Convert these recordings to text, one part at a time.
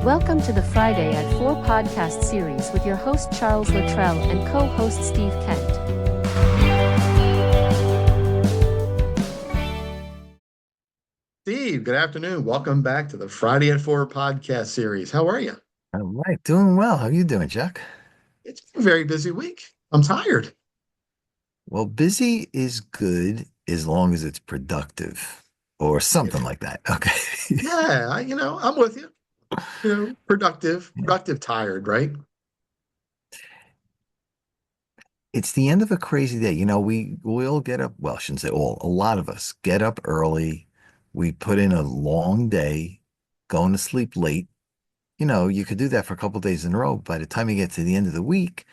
Welcome to the Friday at 4 podcast series with your host Charles Luttrell and co-host Steve Kent. Steve, good afternoon. Welcome back to the Friday at 4 podcast series. How are you? All right, doing well. How you doing, Chuck? It's been a very busy week. I'm tired. Well, busy is good as long as it's productive or It something is. like that. Okay. Yeah, I'm with you. Productive, tired, right? It's the end of a crazy day. We all get up, well, I shouldn't say all, a lot of us get up early. We put in a long day, going to sleep late. You could do that for a couple days in a row. By the time you get to the end of the week,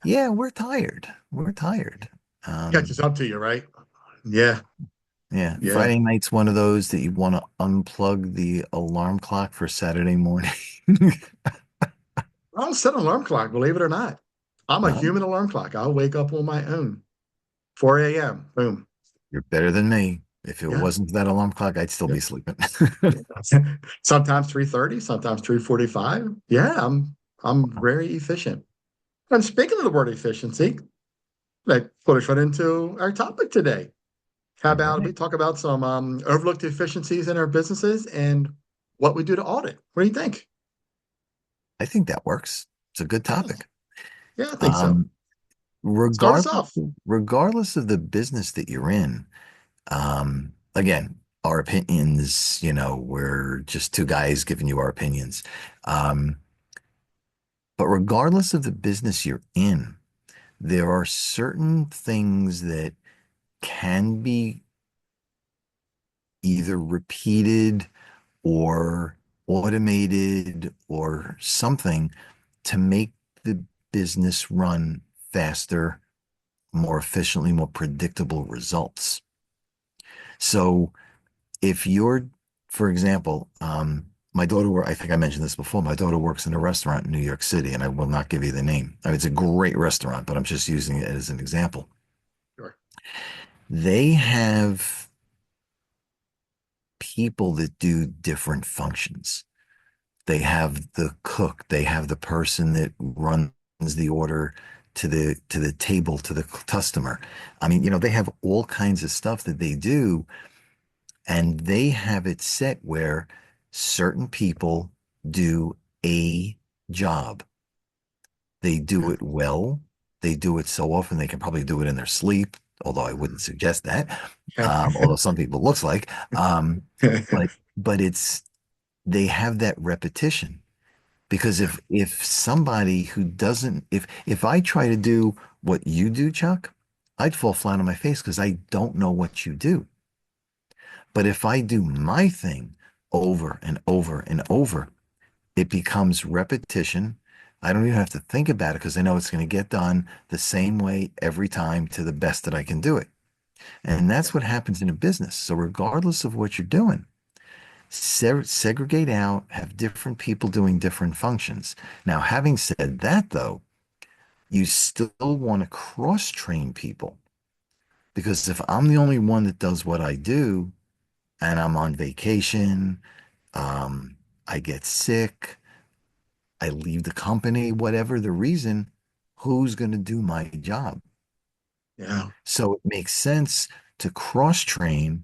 yeah, we're tired. We're tired. Catches Um, up to you, right? Yeah, Yeah, yeah. Friday night's one of those that you want to unplug the alarm clock for Saturday morning. I don't set an alarm clock, believe it or not. I'm a No, human alarm clock. I'll wake up on my own. 4 a.m. Boom. you're better than me. If it Yeah. wasn't for that alarm clock, I'd still Yeah. be sleeping. Sometimes 3:30, sometimes 3:45. Yeah, I'm very efficient. And speaking of the word efficiency, that put us right into our topic today. How All about right. we talk about some overlooked efficiencies in our businesses and what we do to audit? What do you think? I think that works. It's a good Yeah, topic. yeah, I think so. Um, Start us regardless, off. regardless of the business that you're in, again, our opinions, we're just two guys giving you our opinions. Um, but regardless of the business you're in, there are certain things that can be either repeated or automated or something to make the business run faster, more efficiently, more predictable results. So if you're, for example, my daughter, I think I mentioned this before, my daughter works in a restaurant in New York City, and I will not give you the name. I mean, it's a great restaurant, but I'm just using it as an example. Sure. They have people that do different functions. They have the cook, they have the person that runs the order to the table to the customer. I mean, they have all kinds of stuff that they do, and they have it set where certain people do a job. They do it well. They do it so often they can probably do it in their sleep, although I wouldn't suggest that. Yeah. Although some people looks like, but but it's they have that repetition. Because Yeah. if somebody who doesn't, if I try to do what you do, Chuck, I'd fall flat on my face because I don't know what you do. But if I do my thing over and over and over, it becomes repetition. I don't even have to think about it because I know it's going to get done the same way every time to the best that I can do it. And Yeah. that's what happens in a business. So regardless of what you're doing, segregate out, have different people doing different functions. Now, having said that, though, you still want to cross train people because if I'm the only one that does what I do and I'm on vacation, um, I get sick, I leave the company, whatever the reason, who's going to do my job? Yeah. So it makes sense to cross train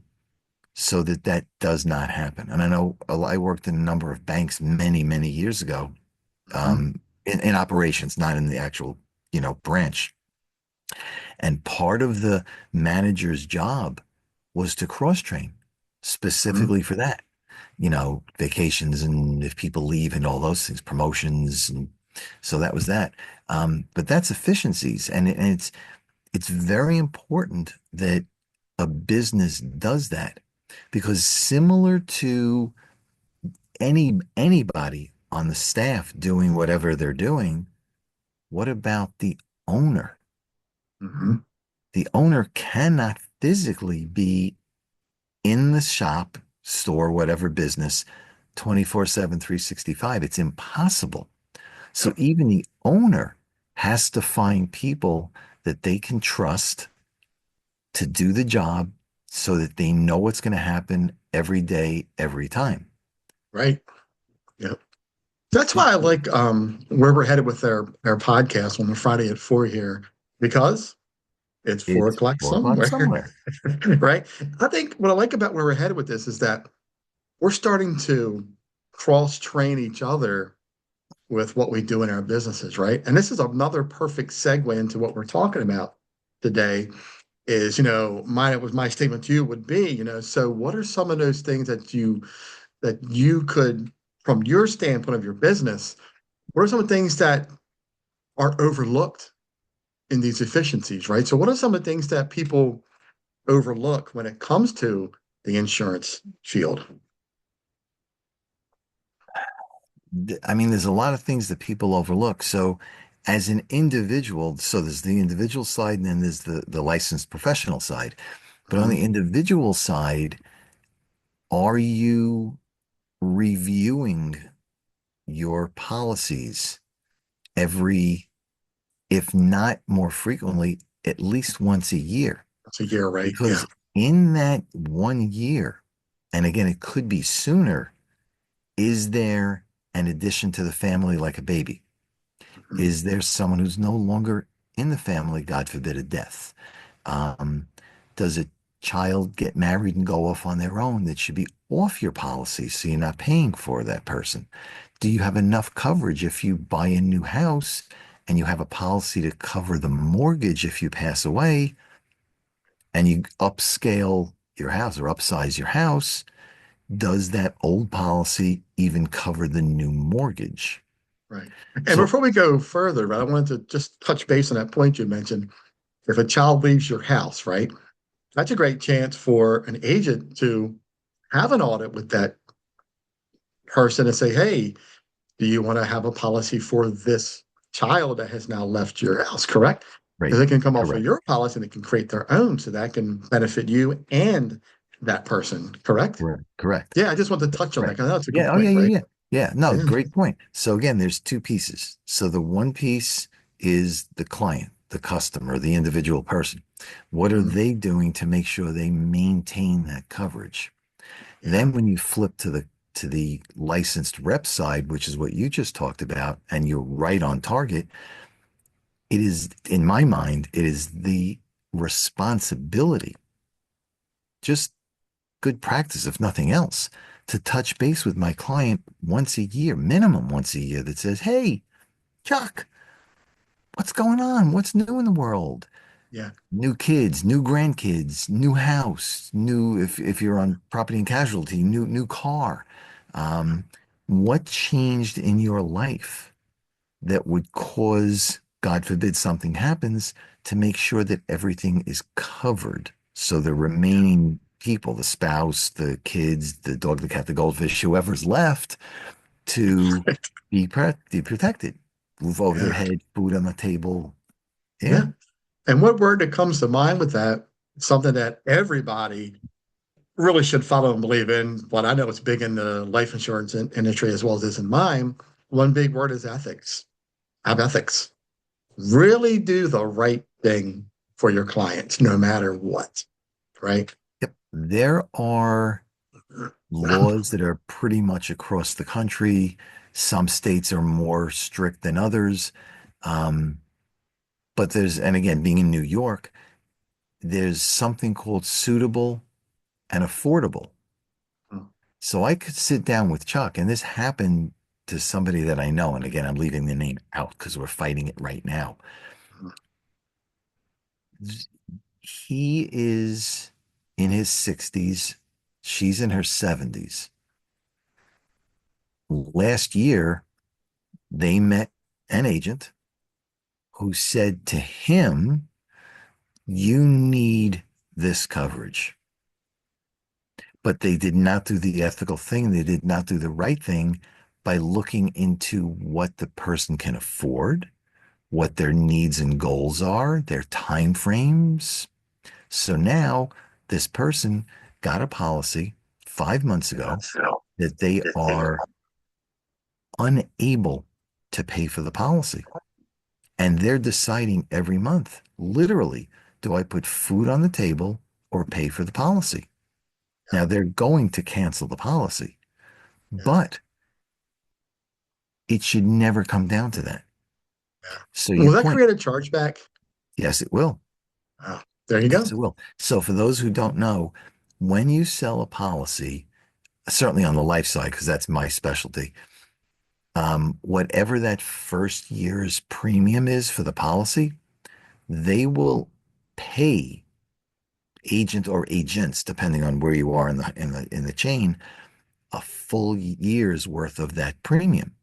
so that that does not happen. And I know I worked in a number of banks many, many years ago, Mhm. in operations, not in the actual, branch. And part of the manager's job was to cross train Mhm. specifically for that, vacations and if people leave and all those things, promotions. And so that was that. But that's efficiencies. And it's very important that a business does that because similar to anybody on the staff doing whatever they're doing, what about the owner? Mhm. The owner cannot physically be in the shop, store, whatever business 24/7, 365. It's impossible. So Yep. even the owner has to find people that they can trust to do the job so that they know what's going to happen every day, every time. Right. Yep. That's why I like where we're headed with our podcast on the Friday at 4 here, because it's 4 It's o'clock 4 o'clock somewhere, somewhere. right? I think what I like about where we're headed with this is that we're starting to cross train each other with what we do in our businesses, right? And this is another perfect segue into what we're talking about today. Is my statement to you would be, so what are some of those things that you could, from your standpoint of your business, what are some of the things that are overlooked in these efficiencies, right? So what are some of the things that people overlook when it comes to the insurance field? I mean, there's a lot of things that people overlook. So, as an individual, so there's the individual side and then there's the licensed professional side. But on the Mhm. individual side, are you reviewing your policies every, if not more frequently, at least once a year? That's a year, right? Yeah. Because in that 1 year, and again, it could be sooner, is there an addition to the family like a baby? Mhm. Is there someone who's no longer in the family, God forbid, a death? Um, does a child get married and go off on their own that should be off your policy so you're not paying for that person? Do you have enough coverage if you buy a new house and you have a policy to cover the mortgage if you pass away and you upscale your house or upsize your house? Does that old policy even cover the new mortgage? Right. And So, before we go further, right, I wanted to just touch base on that point you mentioned. If a child leaves your house, right, that's a great chance for an agent to have an audit with that person and say, hey, do you want to have a policy for this child that has now left your house, correct? right, Because it can come off of correct, your policy and it can create their own, so that can benefit you and that person, correct? correct, correct. Yeah, I just want to touch on that Correct. because that's a good Yeah. Oh, yeah, point, yeah, right? yeah. Yeah. No, Yeah. great point. So again, there's two pieces. So the one piece is the client, the customer, the individual person. What are Mhm. they doing to make sure they maintain that coverage? Yeah. Then when you flip to the licensed rep side, which is what you just talked about, and you're right on target, it is, in my mind, it is the responsibility, just good practice, if nothing else, to touch base with my client once a year, minimum once a year, that says, hey, Chuck, what's going on? What's new in the world? Yeah. New kids, new grandkids, new house, new, if you're on property and casualty, new car. Um, what changed in your life that would cause, God forbid, something happens to make sure that everything is covered? So the Yeah. remaining people, the spouse, the kids, the dog, the cat, the goldfish, whoever's left, to be protected. Roof over their Yeah. head, food on the table. Yeah, Yeah. And what word that comes to mind with that, something that everybody really should follow and believe in, but I know it's big in the life insurance industry as well as is in mine. One big word is ethics. Have ethics. Really do the right thing for your clients, no matter what, right? yep. There are laws that are pretty much across the country. Some states are more strict than others. Um, but there's, and again, being in New York, there's something called suitable and affordable. So I could sit down with Chuck, and this happened to somebody that I know. And again, I'm leaving the name out because we're fighting it right now. He is in his 60s. She's in her 70s. Last year, they met an agent who said to him, you need this coverage. But they did not do the ethical thing. They did not do the right thing by looking into what the person can afford, what their needs and goals are, their time frames. So now this person got a policy 5 months ago that they are unable to pay for the policy. And they're deciding every month, literally, do I put food on the table or pay for the policy? Now they're going to cancel the policy, Yeah. but It should never come down to that. So Will your that point, create a chargeback? yes, it will. Oh, there you Yes, go. it will. So for those who don't know, when you sell a policy, certainly on the life side, because that's my specialty, whatever that first year's premium is for the policy, they will pay agent or agents, depending on where you are in the chain, a full year's worth of that premium.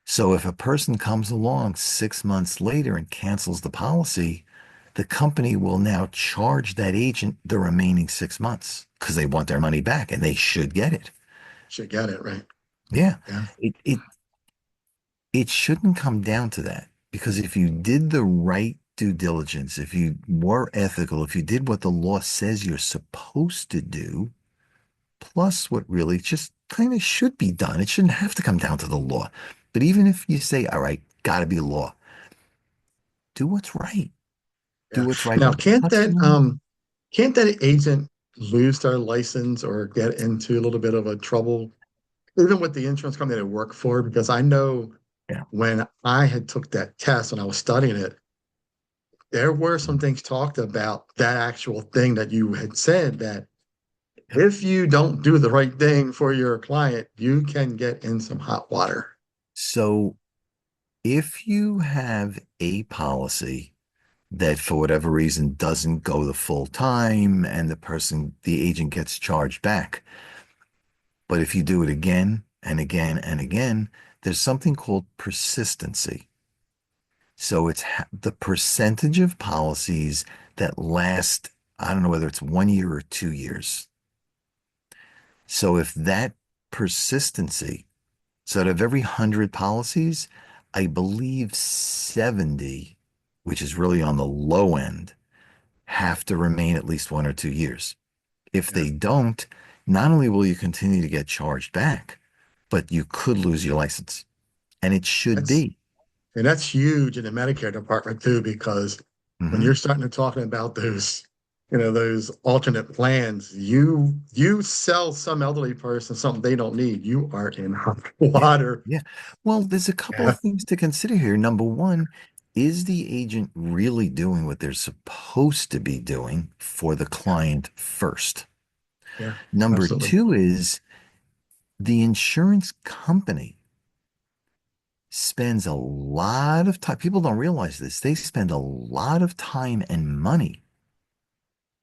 So if a person comes along 6 months later and cancels the policy, the company will now charge that agent the remaining 6 months because they want their money back and they should get it. Should get it right. Yeah. Yeah. It shouldn't come down to that because if you did the right due diligence, if you were ethical, if you did what the law says you're supposed to do, plus what really just kind of should be done, it shouldn't have to come down to the law. But even if you say, all right, got to be law, do what's right. Do Yeah. what's right Now, by the customer. can't that agent lose their license or get into a little bit of a trouble, even with the insurance company they work for? Because I know Yeah. when I had took that test when I was studying it, there were some things talked about that actual thing that you had said that Yeah. if you don't do the right thing for your client, you can get in some hot water. So if you have a policy that for whatever reason doesn't go the full time and the agent gets charged back, but if you do it again and again and again, there's something called persistency. So it's the percentage of policies that last, I don't know whether it's 1 year or 2 years. So if that persistency, so out of every 100 policies, I believe 70, which is really on the low end, have to remain at least 1 or 2 years. If Yeah. they don't, not only will you continue to get charged back, but you could lose your license. And it should That's be. And that's huge in the Medicare department too, because when Hmm. you're starting to talking about those alternate plans, you sell some elderly person something they don't need, you are in hot Yeah. water. Yeah. Well, there's a couple Yeah, of things to consider here. Number one, is the agent really doing what they're supposed to be doing for the yeah, client first? yeah, Number absolutely. two is the insurance company spends a lot of time. People don't realize this. They spend a lot of time and money,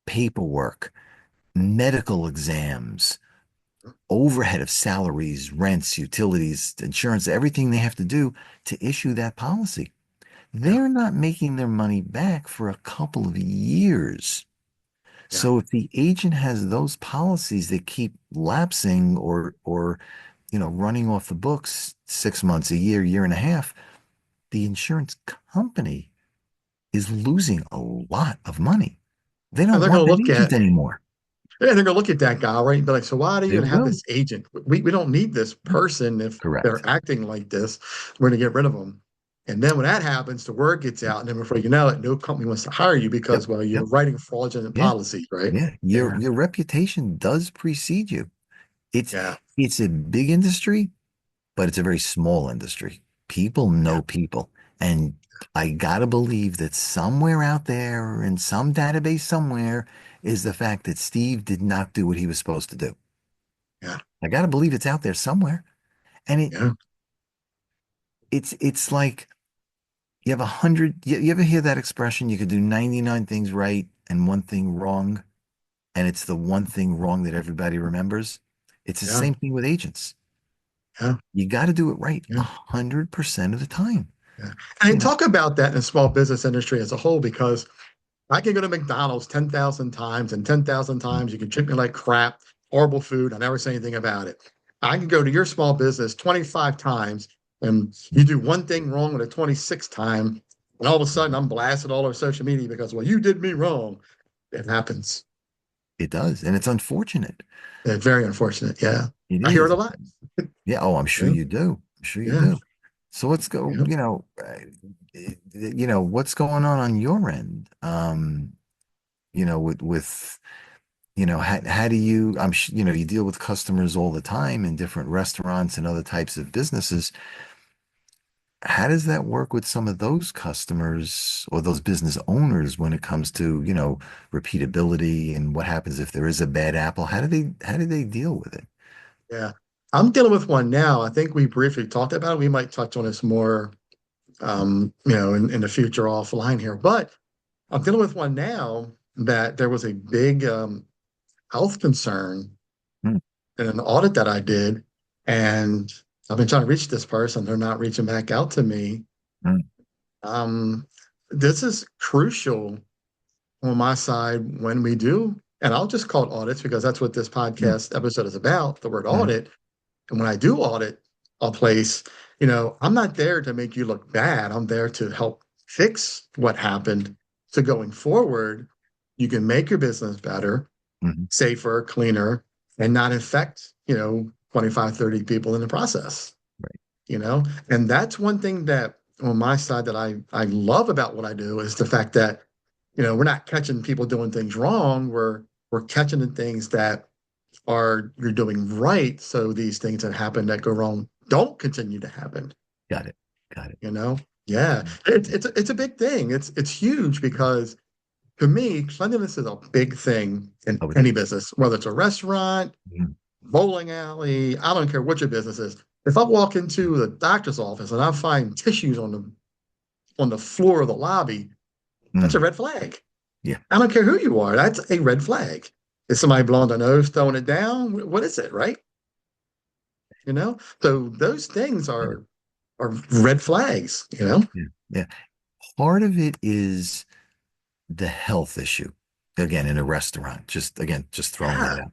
paperwork, medical exams, overhead of salaries, rents, utilities, insurance, everything they have to do to issue that policy. Yeah, They're not making their money back for a couple of years. yeah. So if the agent has those policies that keep lapsing or running off the books 6 months, a year, year and a half, the insurance company is losing a lot of money. They And don't they're want going to that look agent at anymore. Yeah, they're gonna look at that guy, right? And be like, so why do you They even have will. this agent? We don't need this person if they're Correct. acting like this. We're gonna get rid of them. And then when that happens, the word gets out, and then before you know it, no company wants to hire you Yep. because, well, you're Yep. writing fraudulent Yeah. policies, right? Yeah. Your Yeah, your reputation does precede you. It's yeah, it's a big industry, but it's a very small industry. People yeah, know people. And I gotta believe that somewhere out there in some database somewhere is the fact that Steve did not do what he was supposed to do. yeah, I gotta believe it's out there somewhere. And yeah. it's like you have 100, you ever hear that expression? You could do 99 things right and one thing wrong, and it's the one thing wrong that everybody remembers. It's the Yeah, same thing with agents. yeah, You got to do it right yeah, 100% of the time. yeah. And You know, talk about that in the small business industry as a whole, because I can go to McDonald's 10,000 times, and 10,000 times you can treat me like crap, horrible food. I never say anything about it. I can go to your small business 25 times, and you do one thing wrong with a 26th time, and all of a sudden I'm blasted all over social media because, well, you did me wrong. It happens. it does, and it's unfortunate. It's very unfortunate. Yeah. It I hear it is. a lot. Yeah. Oh, I'm sure Yeah. you do. I'm sure you Yeah. do. So let's go, Yeah. what's going on your end? With how do you, you deal with customers all the time in different restaurants and other types of businesses. How does that work with some of those customers or those business owners when it comes to, repeatability and what happens if there is a bad apple? How do they deal with it? Yeah. I'm dealing with one now. I think we briefly talked about it. We might touch on this more, in the future offline here. But I'm dealing with one now that there was a big health concern Mm, in an audit that I did. And I've been trying to reach this person. They're not reaching back out to me. mm, Um, this is crucial on my side when we do, and I'll just call it audits because that's what this mm, podcast episode is about, the word mm. audit. And when I do audit a place, I'm not there to make you look bad. I'm there to help fix what happened. So going forward, you can make your business better, Mhm. safer, cleaner, and not infect, 25, 30 people in the process, Right. And that's one thing that on my side that I love about what I do is the fact that, we're not catching people doing things wrong. We're catching the things that are you're doing right. So these things that happen that go wrong don't continue to happen, Got it. Got it. you know? Yeah. It's a big thing. It's huge because to me, cleanliness is a big thing in Oh, it any is. business, whether it's a restaurant, Mhm. bowling alley, I don't care what your business is. If I walk into the doctor's office and I find tissues on the floor of the lobby, that's a Mm. red flag. Yeah. I don't care who you are. That's a red flag. Is somebody blowing their nose, throwing it down? What is it, right? So those things Yeah. are red flags. Yeah. Yeah. Part of it is the health issue. Again, in a restaurant, just throwing Yeah, that out.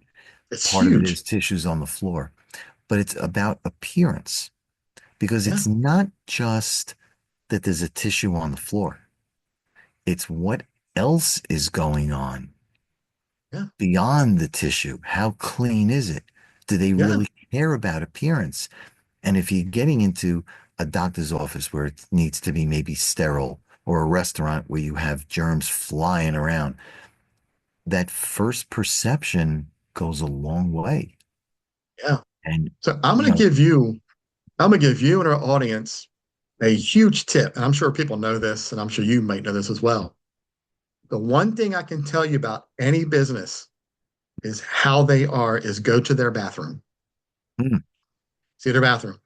it's Part of it huge. is tissues on the floor, but it's about appearance because Yeah, it's not just that there's a tissue on the floor. It's what else is going on yeah, beyond the tissue. How clean is it? Do they yeah, really care about appearance? And if you're getting into a doctor's office where it needs to be maybe sterile, or a restaurant where you have germs flying around, that first perception goes a long way. yeah. And, So you know, I'm gonna give you and our audience a huge tip, and I'm sure people know this, and I'm sure you might know this as well. The one thing I can tell you about any business is how they are is go to their bathroom. mm, See their bathroom.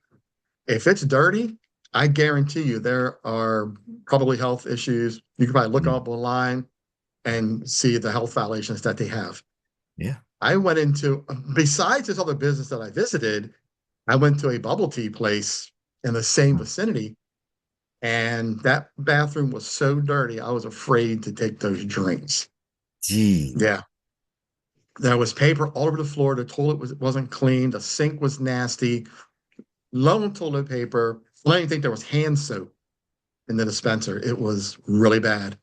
If it's dirty, I guarantee you there are probably health issues. You can probably look mm, up online and see the health violations that they have. yeah, I went into, besides this other business that I visited, I went to a bubble tea place in the same mm, vicinity, and that bathroom was so dirty, I was afraid to take those drinks. gee, Yeah. There was paper all over the floor. The toilet wasn't clean. The sink was nasty. Low on toilet paper. I don't even think there was hand soap in the dispenser. It was really bad.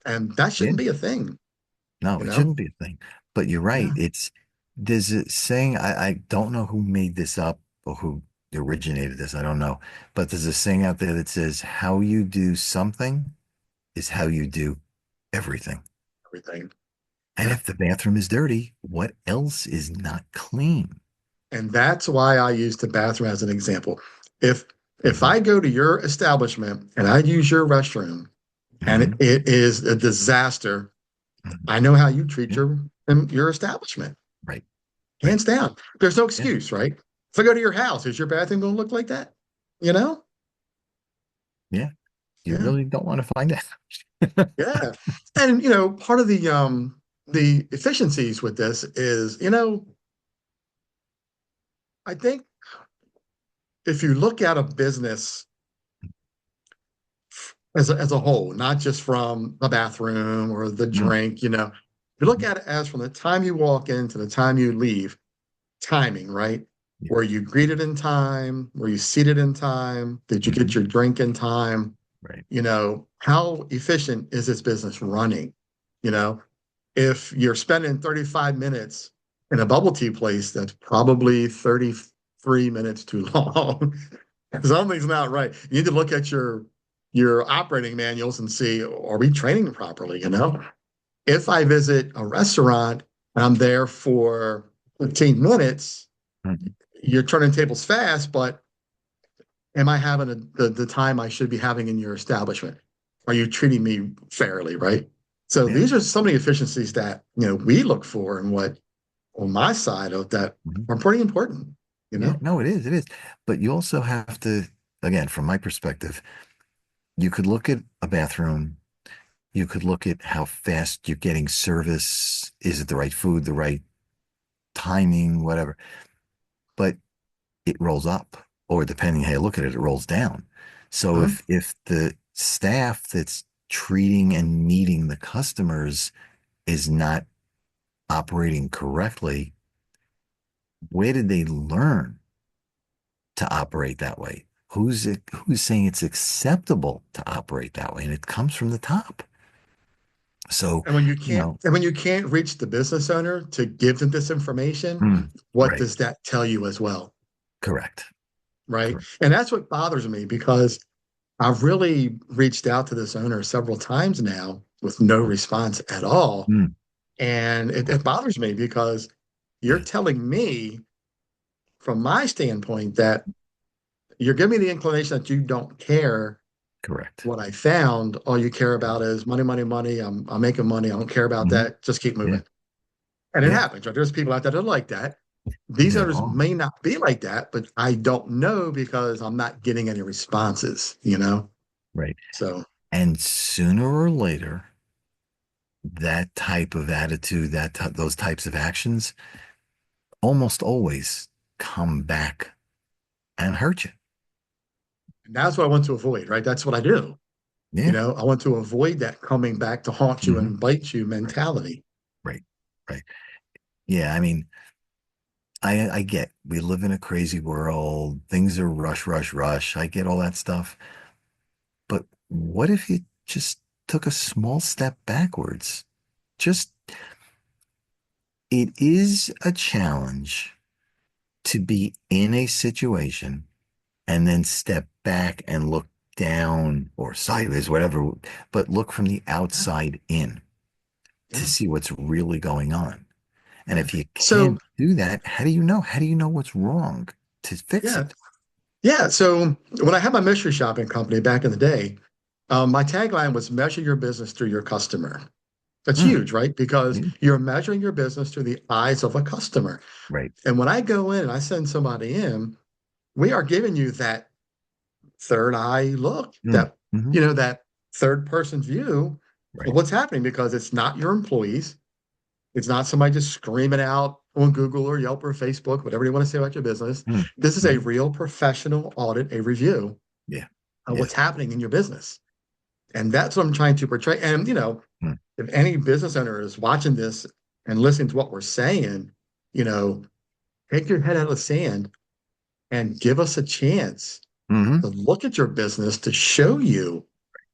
And that yeah, shouldn't be a thing, no, you it know? shouldn't be a thing. But you're right. Yeah. There's a saying, I don't know who made this up or who originated this, I don't know. But there's a saying out there that says, how you do something is how you do everything. Everything. And Yeah. if the bathroom is dirty, what else is not clean? And that's why I use the bathroom as an example. If if Hmm. I go to your establishment and I use your restroom and it, Hmm. it is a disaster, Hmm. I know how you treat Yeah, your establishment. right, right. Hands down. There's no Yeah, excuse, right? If I go to your house, is your bathroom going to look like that? You know? yeah. You Yeah. really don't want to find out. Yeah. And part of the efficiencies with this is, I think if you look at a business as a whole, not just from the bathroom or the Mm, drink, you look mhm. at it as from the time you walk in to the time you leave, timing, right? Yeah. Were you greeted in time? Were you seated in time? Did you get Mhm. your drink in time? Right. How efficient is this business running? You know, if you're spending 35 minutes in a bubble tea place, that's probably 33 minutes too long. Something's not right. You need to look at your operating manuals and see, are we training properly? If I visit a restaurant and I'm there for 15 minutes, Mhm. you're turning tables fast, but am I having the time I should be having in your establishment? Are you treating me fairly, right? So Yeah. these are so many efficiencies that we look for and what on my side of that Mhm. are pretty important, you Yeah. know? No, it is. It is. But you also have to, again, from my perspective, you could look at a bathroom. You could look at how fast you're getting service. Is it the right food, the right timing, whatever. But it rolls up, or depending how you look at it, it rolls down. So Huh? if the staff that's treating and meeting the customers is not operating correctly, where did they learn to operate that way? Who's saying it's acceptable to operate that way? And it comes from the top. So, And when you you can't know, and when you can't reach the business owner to give them this information, mm, what right, does that tell you as well? correct, Right. correct. And that's what bothers me because I've really reached out to this owner several times now with no response at all. Mm, And it bothers me because you're yeah, telling me, from my standpoint, that you're giving me the inclination that you don't care correct. what I found. All you care about is money, money, money. I'm making money. I don't care about Hmm. that. Just keep Yeah, moving. And it yeah. happens, right? There's people out there that are like that. You're These not others wrong. may not be like that, but I don't know because I'm not getting any responses, you know? Right. So, And sooner or later, that type of attitude, those types of actions almost always come back and hurt you. and that's what I want to avoid, right? That's what I do. Yeah. I want to avoid that coming back to haunt you Hmm. and bite you Right. mentality. Right. Right. Yeah. I mean, I get we live in a crazy world. Things are rush, rush, rush. I get all that stuff. But what if you just took a small step backwards? Just, it is a challenge to be in a situation and then step back and look down or sideways, whatever, but look from the Yeah, outside in to yeah, see what's really going on. And yeah. if you So, can't do that, how do you know? How do you know what's wrong to fix yeah, it? yeah. So when I had my mystery shopping company back in the day, my tagline was measure your business through your customer. That's Hmm. huge, right? Because Yeah. you're measuring your business through the eyes of a customer. Right. And when I go in and I send somebody in, we are giving you that third eye look, Hmm. Hmm. that third person view of Right. what's happening because it's not your employees. It's not somebody just screaming out on Google or Yelp or Facebook, whatever you want to say about your business. Hmm. This is a Hmm. real professional audit, a review Yeah. of Yeah. what's happening in your business. And that's what I'm trying to portray. And, Hmm. if any business owner is watching this and listening to what we're saying, you know, take your head out of the sand and give us a chance Hmm. to look at your business to show you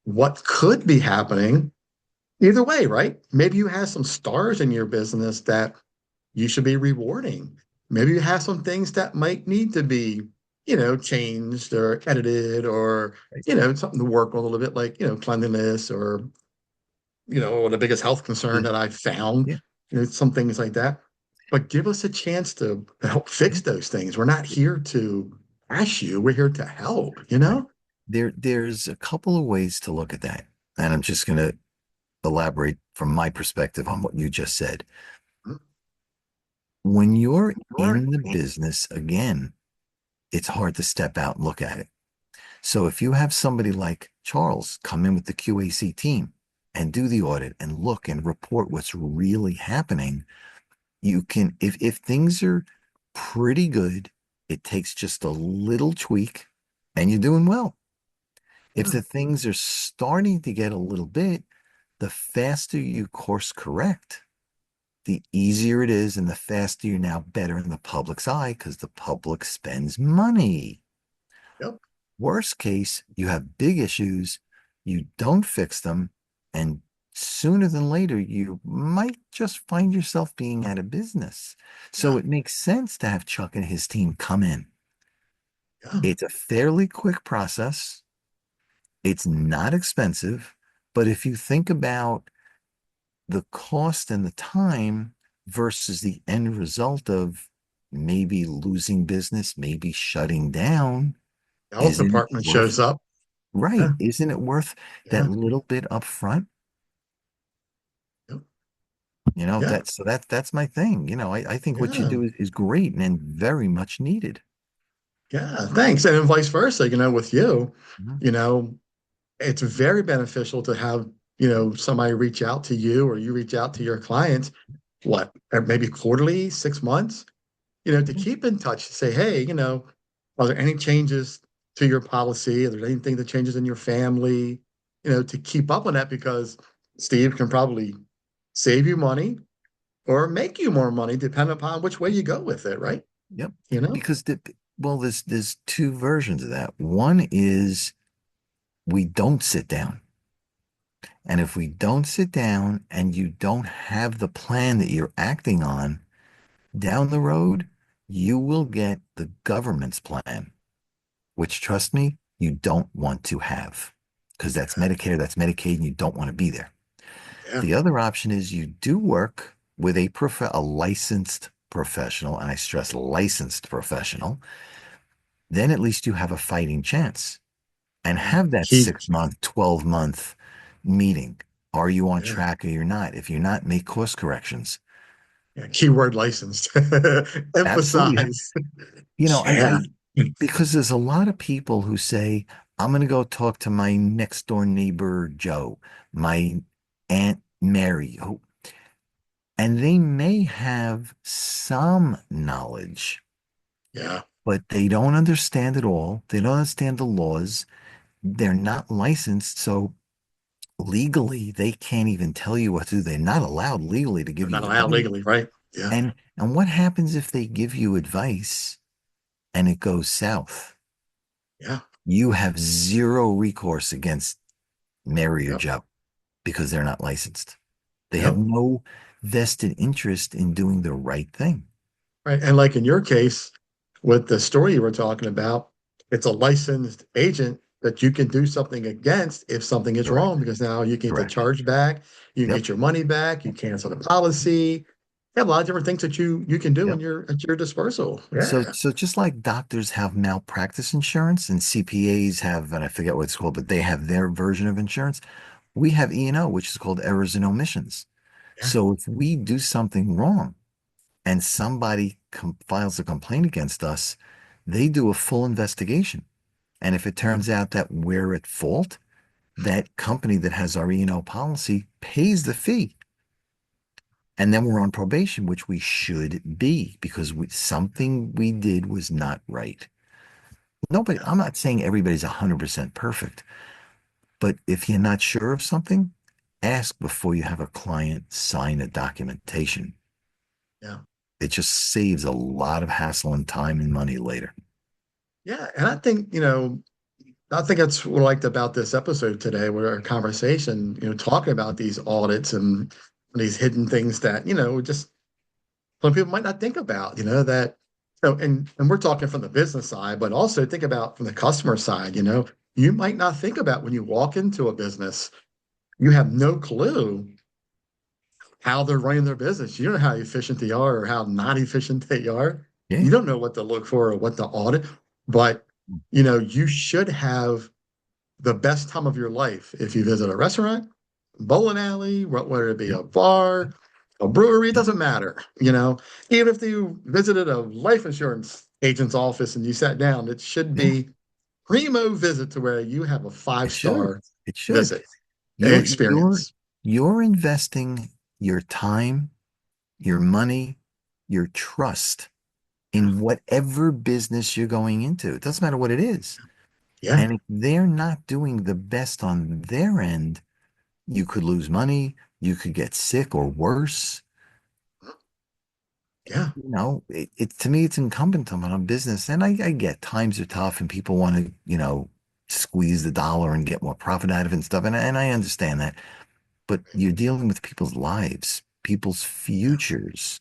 what could be happening either way, right? Maybe you have some stars in your business that you should be rewarding. Maybe you have some things that might need to be, changed or edited or, Right. something to work on a little bit like, cleanliness or, the biggest health concern The- that I've found, Yeah. some things like that. But give us a chance to help Yeah. fix those things. We're not here to bash you. We're here to help, Right. There's a couple of ways to look at that. And I'm just going to elaborate from my perspective on what you just said. When you're in the business, again, it's hard to step out and look at it. So if you have somebody like Charles come in with the Q.A.C team and do the audit and look and report what's really happening, you can, if things are pretty good, it takes just a little tweak and you're doing well. If Yeah, the things are starting to get a little bit, the faster you course correct, the easier it is, and the faster you're now better in the public's eye because the public spends money. yep, Worst case, you have big issues, you don't fix them, and sooner than later, you might just find yourself being out of business. So yeah, it makes sense to have Chuck and his team come in. yeah, It's a fairly quick process. It's not expensive, but if you think about the cost and the time versus the end result of maybe losing business, maybe shutting down, The health isn't it department worth shows up. right? Yeah, Isn't it worth that yeah, little bit up front? yeah, yeah, That's so that's my thing. I think what you yeah. do is great and very much needed. Yeah, thanks. And then vice versa, with you, Mhm. you know, it's very beneficial to have, somebody reach out to you or you reach out to your clients, maybe quarterly, 6 months, to Yeah. keep in touch, to say, hey, are there any changes to your policy? Are there anything that changes in your family? To keep up on that because Steve can probably save you money or make you more money depending upon which way you go with it, right? Yep. You know? Because well, there's two versions of that. One is we don't sit down. And if we don't sit down and you don't have the plan that you're acting on down the road, you will get the government's plan, which trust me, you don't want to have because that's Medicare, that's Medicaid, and you don't want to be there. Yeah. The other option is you do work with a licensed professional, and I stress licensed professional, then at least you have a fighting chance and Yeah. have that Key. 6 month, 12-month meeting. Are you on Yeah. track or you're not? If you're not, make course corrections. Yeah. Keyword licensed. Absolutely. Emphasize. I Yeah. because there's a lot of people who say, I'm going to go talk to my next door neighbor, Joe, my Aunt Mary, and they may have some knowledge, Yeah. but they don't understand it all. They don't understand the laws. They're not licensed. So legally, they can't even tell you what to do. They're not allowed legally to They're give not you allowed advice. legally, right? Yeah. And what happens if they give you advice and it goes south? Yeah. You have zero recourse against Mary or Yep. Joe because they're not licensed. They have Yep. no vested interest in doing the right thing. Right. And like in your case, with the story you were talking about, it's a licensed agent that you can do something against if something is Correct. wrong, because now you can get the Correct. charge back, you can Yep. get your money back, you cancel the policy. You have a lot of different things that you can do in Yep. your at your dispersal. So, Yeah. so just like doctors have malpractice insurance and CPAs have, and I forget what it's called, but they have their version of insurance. We have E&O, which is called errors and omissions. Yeah. So if we do something wrong and somebody files a complaint against us, they do a full investigation. And if it Yeah. turns out that we're at fault, that company that has our E&O policy pays the fee. And then we're on probation, which we should be because something we did was not right. Nobody, Yeah. I'm not saying everybody's 100% perfect, but if you're not sure of something, ask before you have a client sign a documentation. Yeah. It just saves a lot of hassle and time and money later. Yeah. And I think that's what I liked about this episode today, where our conversation, talking about these audits and these hidden things that, just some people might not think about, that, and we're talking from the business side, but also think about from the customer side, you might not think about when you walk into a business, you have no clue how they're running their business. You don't know how efficient they are or how not efficient they are. Yeah. You don't know what to look for or what to audit, but, you should have the best time of your life if you visit a restaurant, bowling alley, whether it be Yep. a bar, a brewery, it Yep. doesn't matter. Even if you visited a life insurance agent's office and you sat down, it should Yeah. be primo visit to where you have a It should. five-star It should. visit You're you're experience. you're investing your time, your money, your trust Yeah, in whatever business you're going into. It doesn't matter what it is. yeah, And if they're not doing the best on their end, you could lose money, you could get sick or worse. yeah, To me, it's incumbent on a business. And I get times are tough and people want to, squeeze the dollar and get more profit out of it and stuff. And I understand that. But you're dealing with people's lives, people's yeah, futures.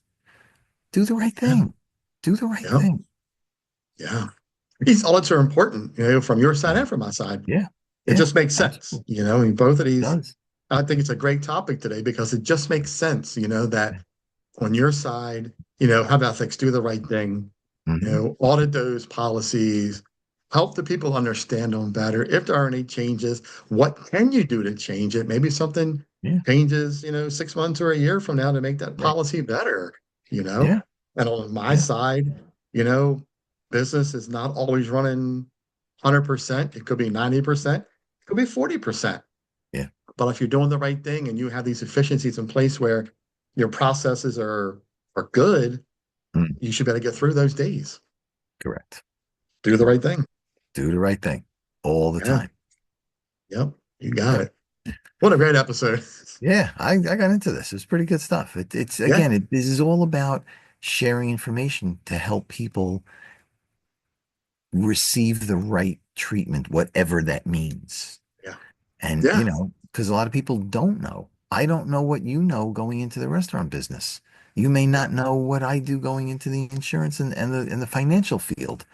Do the right yeah, thing. Do the right yeah, thing. yeah. These audits are important, from your side Yeah. and from my side. Yeah. It Yeah. just makes sense, Absolutely. both of It these does. I think it's a great topic today because it just makes sense, that on your side, have ethics, do the right thing, Hmm. audit those policies, help the people understand them better. If there are any changes, what can you do to change it? Maybe something Yeah, changes, 6 months or a year from now to make that right. policy better, you know? Yeah, And on my yeah, side, you know, business is not always running 100%. It could be 90%, it could be 40%. yeah. But if you're doing the right thing and you have these efficiencies in place where your processes are good, Mm, you should be able to get through those days. correct. Do the right thing. Do the right thing all the Yeah. time. Yep. You got it. What a great episode. Yeah, I got into this. It's pretty good stuff. It's Yeah. again, this is all about sharing information to help people receive the right treatment, whatever that means. Yeah. And, Yeah. because a lot of people don't know. I don't know what you know going into the restaurant business. You may Yeah. not know what I do going into the insurance and the financial field.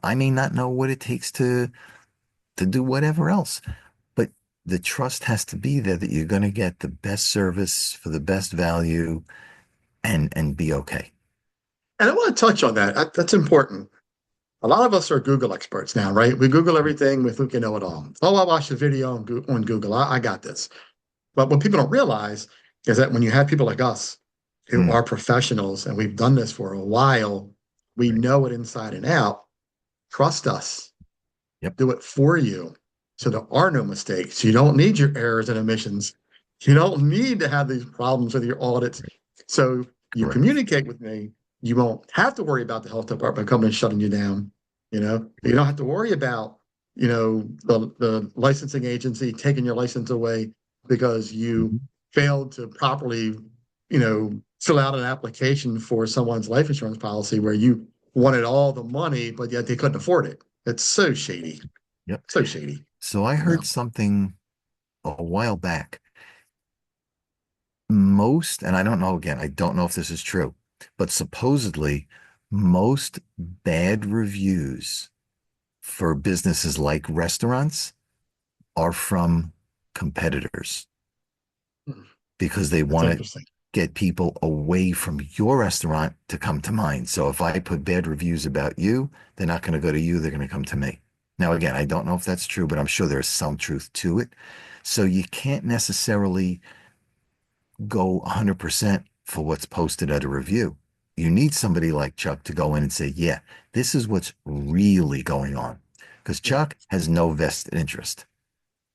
I may not know what it takes to do whatever else. But the trust has to be there that you're going to get the best service for the best value and be okay. And I want to touch on that. That's important. A lot of us are Google experts now, right? We Google everything. We think you know it all. Oh, I watched a video on Google. I got this. But what people don't realize is that when you have people like us who Mm, are professionals and we've done this for a while, we right. know it inside and out. Trust us. Yep. Do it for you. So there are no mistakes. You don't need your errors and omissions. You don't need to have these problems with your audits. So you Correct. communicate with me. You won't have to worry about the health department coming and shutting you down. You don't have to worry about, the licensing agency taking your license away because you Mhm. failed to properly, fill out an application for someone's life insurance policy where you wanted all the money, but yet they couldn't afford it. It's so shady. Yep. So shady. So I You know. heard something a while back. Most, and I don't know again, I don't know if this is true, but supposedly most bad reviews for businesses like restaurants are from competitors Hmm. because they That's want to interesting. get people away from your restaurant to come to mine. So if I put bad reviews about you, they're not going to go to you, they're going to come to me. Now, again, I don't know if that's true, but I'm sure there's some truth to it. So you can't necessarily go 100% for what's posted at a review. You need somebody like Chuck to go in and say, yeah, this is what's really going on. Because Yeah. Chuck has no vested interest.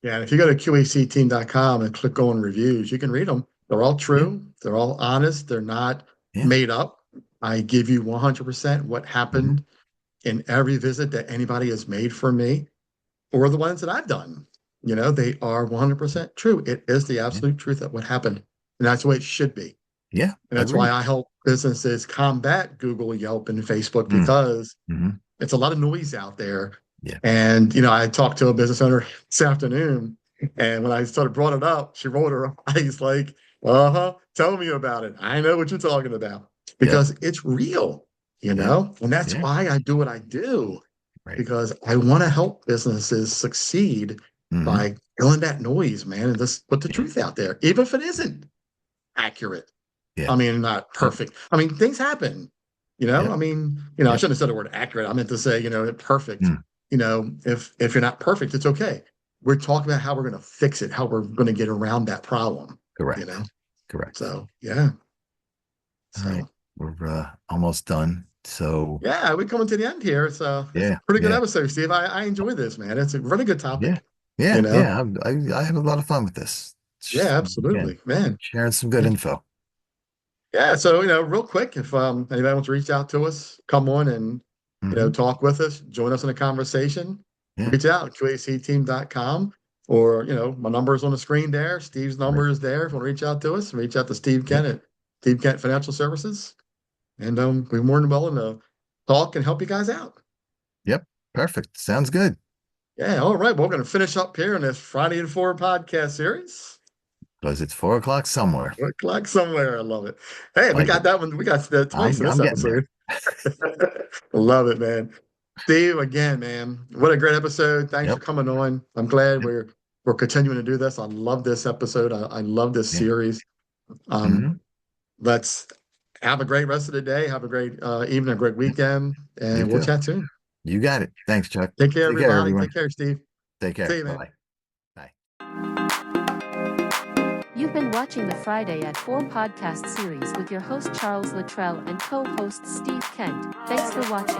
Yeah. And if you go to QACteam.com and click on reviews, you can read them. They're all Yeah, true. They're all honest. They're not yeah. made up. I give you 100% what Hmm. happened in every visit that anybody has made for me or the ones that I've done. They are 100% true. It is the Yeah, absolute truth of what happened. And that's the way it should be. yeah, And that's why agreed. I help businesses combat Google, Yelp, and Facebook Mm, because hmm. it's a lot of noise out there. Yeah, And, I talked to a business owner this afternoon, and when I sort of brought it up, she rolled her eyes like, uh-huh, tell me about it. I know what you're talking about yep, because it's real, yeah, and that's yeah, why I do what I do right. because I want to help businesses succeed Hmm. by killing that noise, man, and just put the Yeah, truth out there, even if it isn't accurate. yeah, I mean, not yep, perfect. I mean, things happen. yep, I mean, I yep. shouldn't have said the word accurate. I meant to say, perfect. Mm, If you're not perfect, it's okay. We're talking about how we're going to fix it, how we're going to get around that problem. You know. correct, correct. So yeah. All right, So we're almost done. So yeah, we're coming to the end here. It's a yeah, pretty good yeah, episode, Steve. I enjoy this, man. It's a really good yeah, topic. You yeah, know. yeah. I had a lot of fun with this. Yeah, Again, absolutely, man. sharing some good Yeah. info. Yeah, so real quick, if anybody wants to reach out to us, come on and Hmm. talk with us, join us in a conversation, Yeah, reach out, QACteam.com, or my number is on the screen there. Steve's right. number is there. If you want to reach out to us, reach out to Steve Yep, Kent at Steve Kent Financial Services. And we're more than willing to talk and help you guys out. yep. Perfect. Sounds good. Yeah, all right. Well, we're going to finish up here in this Friday at 4 podcast series. Because it's 4 o'clock somewhere. Look like somewhere. I love it. Hey, we Like got it. that one. We got that twice in this I'm getting there. episode. Love it, man. Steve, again, man, what a great episode. Thanks for Yep. coming on. I'm glad Yep. we're continuing to do this. I love this episode. I love this Yeah. series. Mhm. Let's have a great rest of the day. Have a great evening, a great weekend, You and we'll too. chat soon. You got it. Thanks, Chuck. Take care, Take care, everybody. everyone. Take care, Steve. Take See care. you, man. Bye-bye. Bye. You've been watching the Friday at 4 podcast series with your host Charles Luttrell and co-host Steve Kent. Thanks for watching.